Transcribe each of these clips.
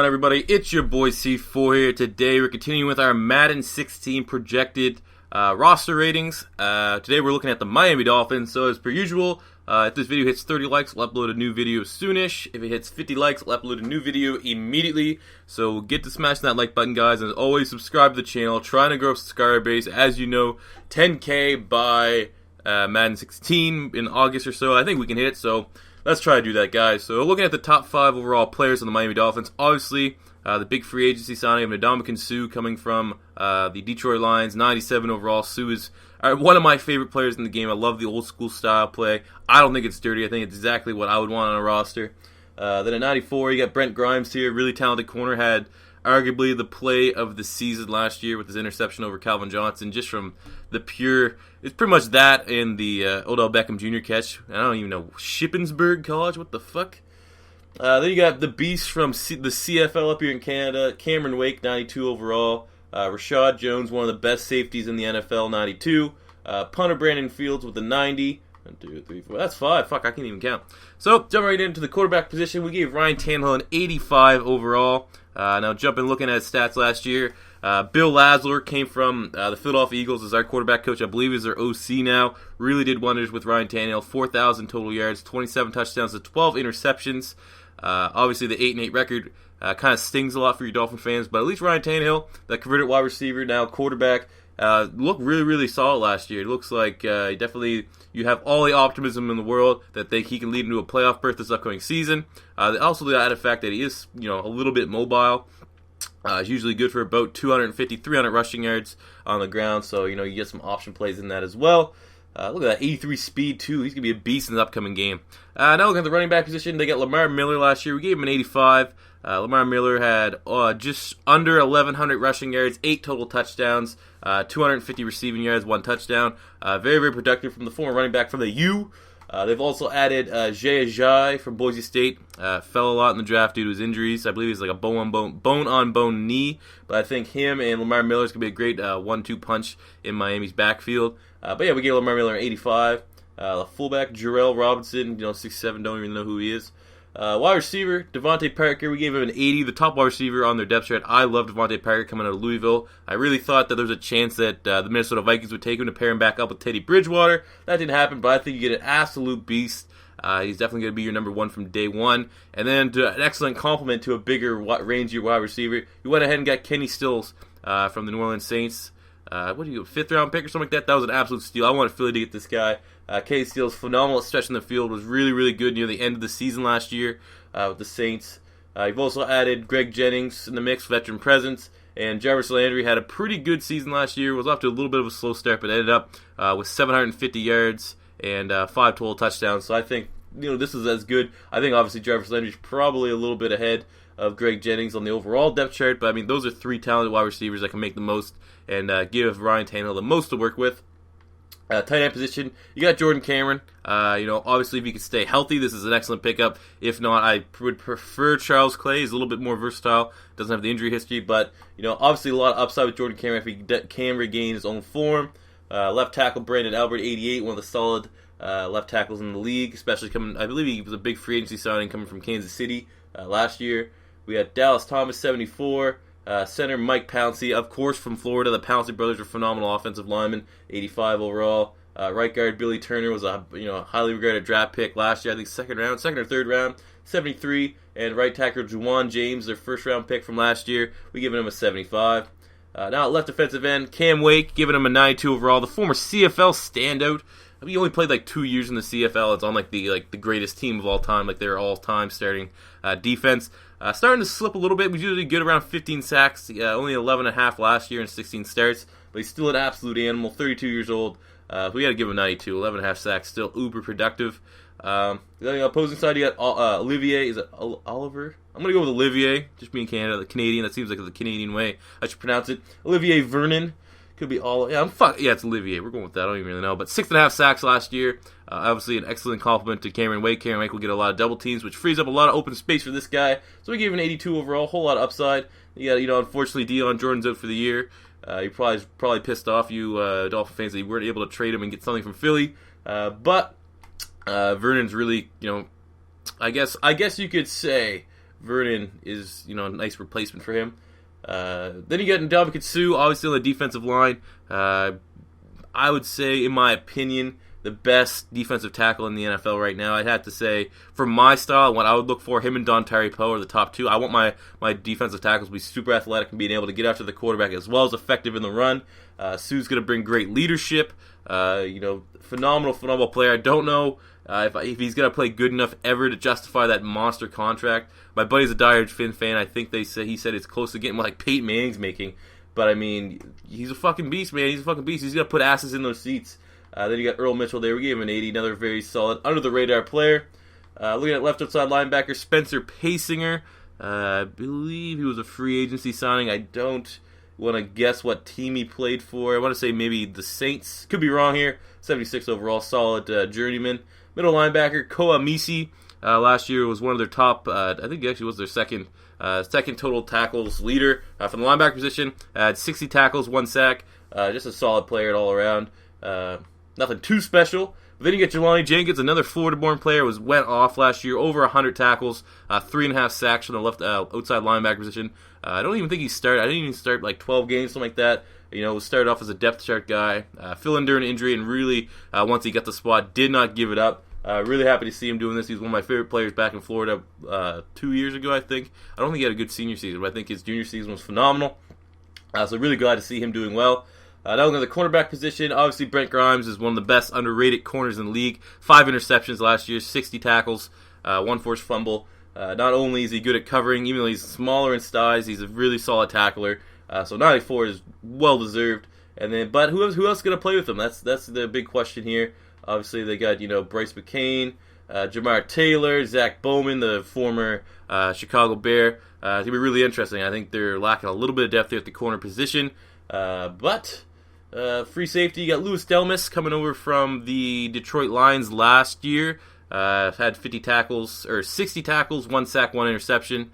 Everybody, it's your boy C4 here. Today we're continuing with our Madden 16 projected roster ratings. Today we're looking at the Miami Dolphins. So as per usual, if this video hits 30 likes, we'll upload a new video soonish. If it hits 50 likes, we'll upload a new video immediately. So get to smashing that like button, guys. And as always, subscribe to the channel. Trying to grow subscriber base. As you know, 10K by Madden 16 in August or so. I think we can hit it, so let's try to do that, guys. So looking at the top 5 overall players on the Miami Dolphins, obviously the big free agency signing of Ndamukong Suh coming from the Detroit Lions, 97 overall. Suh is one of my favorite players in the game. I love the old school style play. I don't think it's dirty. I think it's exactly what I would want on a roster. Then at 94, you got Brent Grimes here, really talented corner, had arguably the play of the season last year with his interception over Calvin Johnson, just from the pure, it's pretty much that and the Odell Beckham Jr. catch. I don't even know, Shippensburg College, what the fuck? Then you got the beast from the CFL up here in Canada, Cameron Wake, 92 overall. Reshad Jones, one of the best safeties in the NFL, 92. Punter Brandon Fields with a 90. 1, 2, 3, 4. That's 5. Fuck, I can't even count. So, jumping right into the quarterback position, we gave Ryan Tannehill an 85 overall. Now, looking at his stats last year, Bill Lazor came from the Philadelphia Eagles as our quarterback coach. I believe he's their OC now. Really did wonders with Ryan Tannehill. 4,000 total yards, 27 touchdowns to 12 interceptions. Obviously, the 8-8 record kind of stings a lot for you Dolphin fans, but at least Ryan Tannehill, that converted wide receiver, now quarterback, looked really, really solid last year. It looks like definitely you have all the optimism in the world that he can lead into a playoff berth this upcoming season. Also, the added fact that he is, a little bit mobile. He's usually good for about 250, 300 rushing yards on the ground, so you get some option plays in that as well. Look at that, 83 speed too. He's going to be a beast in the upcoming game. Now looking at the running back position, they got Lamar Miller last year. We gave him an 85. Lamar Miller had just under 1,100 rushing yards, 8 total touchdowns, 250 receiving yards, 1 touchdown. Very, very productive from the former running back from the U. They've also added Jai from Boise State. Fell a lot in the draft due to his injuries. I believe he's like a bone-on-bone knee. But I think him and Lamar Miller is going to be a great 1-2 punch in Miami's backfield. But yeah, we gave Lamar Miller an 85. The fullback, GERELL Robinson, 6'7", don't even know who he is. Wide receiver, Devante Parker, we gave him an 80, the top wide receiver on their depth chart. I love Devante Parker coming out of Louisville. I really thought that there was a chance that the Minnesota Vikings would take him to pair him back up with Teddy Bridgewater. That didn't happen, but I think you get an absolute beast. He's definitely going to be your number 1 from day 1. And then an excellent compliment to a bigger, rangier wide receiver, you went ahead and got Kenny Stills from the New Orleans Saints. What do you, 5th round pick or something like that? That was an absolute steal. I wanted Philly to get this guy. Kenny Stills, phenomenal at stretching the field, was really, really good near the end of the season last year with the Saints. You've also added Greg Jennings in the mix, veteran presence, and Jarvis Landry had a pretty good season last year. Was off to a little bit of a slow start, but ended up with 750 yards and 5 total touchdowns. So I think this is as good. I think obviously Jarvis Landry is probably a little bit ahead of Greg Jennings on the overall depth chart, but I mean those are 3 talented wide receivers that can make the most and give Ryan Tannehill the most to work with. Tight end position, you got Jordan Cameron. Obviously if he could stay healthy, this is an excellent pickup. If not, I would prefer Charles Clay. He's a little bit more versatile, doesn't have the injury history, but obviously a lot of upside with Jordan Cameron if he can regain his own form. Left tackle Brandon Albert, 88, one of the solid left tackles in the league, especially coming, I believe he was a big free agency signing coming from Kansas City last year. We had Dallas Thomas, 74. Center Mike Pouncey, of course, from Florida. The Pouncey brothers are phenomenal offensive linemen, 85 overall. Right guard Billy Turner was a highly regarded draft pick last year. I think second or 3rd round, 73. And right tackle Juwan James, their 1st round pick from last year, we giving him a 75. Now at left defensive end, Cam Wake, giving him a 92 overall. The former CFL standout. I mean, he only played like 2 years in the CFL. It's on the greatest team of all time, like their all-time starting defense. Starting to slip a little bit. He's usually good around 15 sacks. Only 11.5 last year in 16 starts, but he's still an absolute animal. 32 years old. We got to give him 92. 11.5 sacks. Still uber productive. Then on the opposing side, you got Olivier. Is it Oliver? I'm going to go with Olivier. Just being Canada, the Canadian. That seems like the Canadian way I should pronounce it. Olivier Vernon. Could be all. Yeah, it's Olivier. We're going with that. I don't even really know. But 6.5 sacks last year. Obviously, an excellent compliment to Cameron Wake. Cameron Wake will get a lot of double teams, which frees up a lot of open space for this guy. So we gave him an 82 overall. Whole lot of upside. Yeah, unfortunately, Deion Jordan's out for the year. He probably pissed off you Dolphin fans that you weren't able to trade him and get something from Philly. But Vernon's really, I guess you could say Vernon is, a nice replacement for him. Then you get Ndamukong Suh, obviously on the defensive line. I would say, in my opinion, the best defensive tackle in the NFL right now. I'd have to say, for my style, what I would look for, him and Dontari Poe are the top two. I want my defensive tackles to be super athletic and being able to get after the quarterback as well as effective in the run. Suh's going to bring great leadership. Phenomenal player. I don't know if he's going to play good enough ever to justify that monster contract. My buddy's a diehard Finn fan. I think he said it's close to getting what Peyton Manning's making. But, I mean, he's a fucking beast, man. He's a fucking beast. He's going to put asses in those seats. Then you got Earl Mitchell there. We gave him an 80, another very solid, under-the-radar player. Looking at left outside linebacker, Spencer Pasinger. I believe he was a free agency signing. I don't want to guess what team he played for. I want to say maybe the Saints. Could be wrong here. 76 overall, solid journeyman. Middle linebacker, MISI. Last year was one of their top, I think he actually was their second total tackles leader from the linebacker position. Had 60 tackles, 1 sack. Just a solid player all around. Nothing too special. But then you get JELANI Jenkins, another Florida-born player, went off last year, over 100 tackles, 3.5 sacks from the left outside linebacker position. I don't even think he started. I didn't even start 12 games, something like that. Started off as a depth chart guy, fell under an injury, and really, once he got the spot, did not give it up. Really happy to see him doing this. He's one of my favorite players back in Florida 2 years ago, I think. I don't think he had a good senior season, but I think his junior season was phenomenal. So really glad to see him doing well. Now looking at the cornerback position, obviously Brent Grimes is one of the best underrated corners in the league. 5 interceptions last year, 60 tackles, 1 forced fumble. Not only is he good at covering, even though he's smaller in size, he's a really solid tackler. So 94 is well deserved. But who else is going to play with him? That's the big question here. Obviously they got Bryce McCain, Jamar Taylor, Zach Bowman, the former Chicago Bear. It's going to be really interesting. I think they're lacking a little bit of depth there at the corner position. But free safety, you got Louis Delmas coming over from the Detroit Lions last year. Had 60 tackles, 1 sack, 1 interception.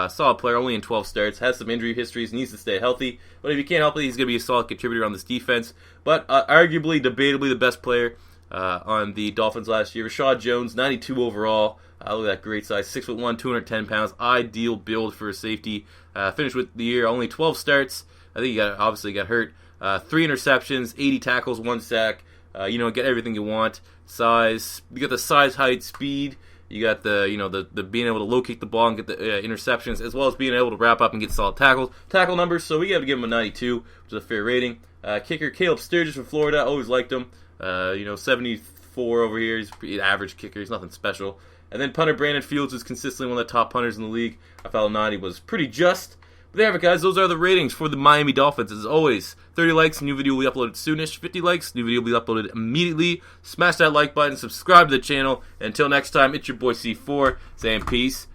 Solid player, only in 12 starts. Has some injury histories, needs to stay healthy. But if he can't help it, he's going to be a solid contributor on this defense. But arguably, debatably, the best player on the Dolphins last year. Reshad Jones, 92 overall. Look at that great size, 6'1", 210 pounds. Ideal build for a safety. Finished with the year, only 12 starts. I think he obviously got hurt. 3 interceptions, 80 tackles, 1 sack. Get everything you want. Size. You got the size, height, speed. You got the being able to locate the ball and get the interceptions, as well as being able to wrap up and get solid tackle numbers. So we got to give him a 92, which is a fair rating. Kicker Caleb Sturgis from Florida. Always liked him. 74 over here. He's a pretty average kicker. He's nothing special. And then punter Brandon Fields is consistently one of the top punters in the league. I felt 90 was pretty just. But there you have it, guys. Those are the ratings for the Miami Dolphins. As always, 30 likes, new video will be uploaded soonish. 50 likes, new video will be uploaded immediately. Smash that like button, subscribe to the channel. And until next time, it's your boy C4 saying peace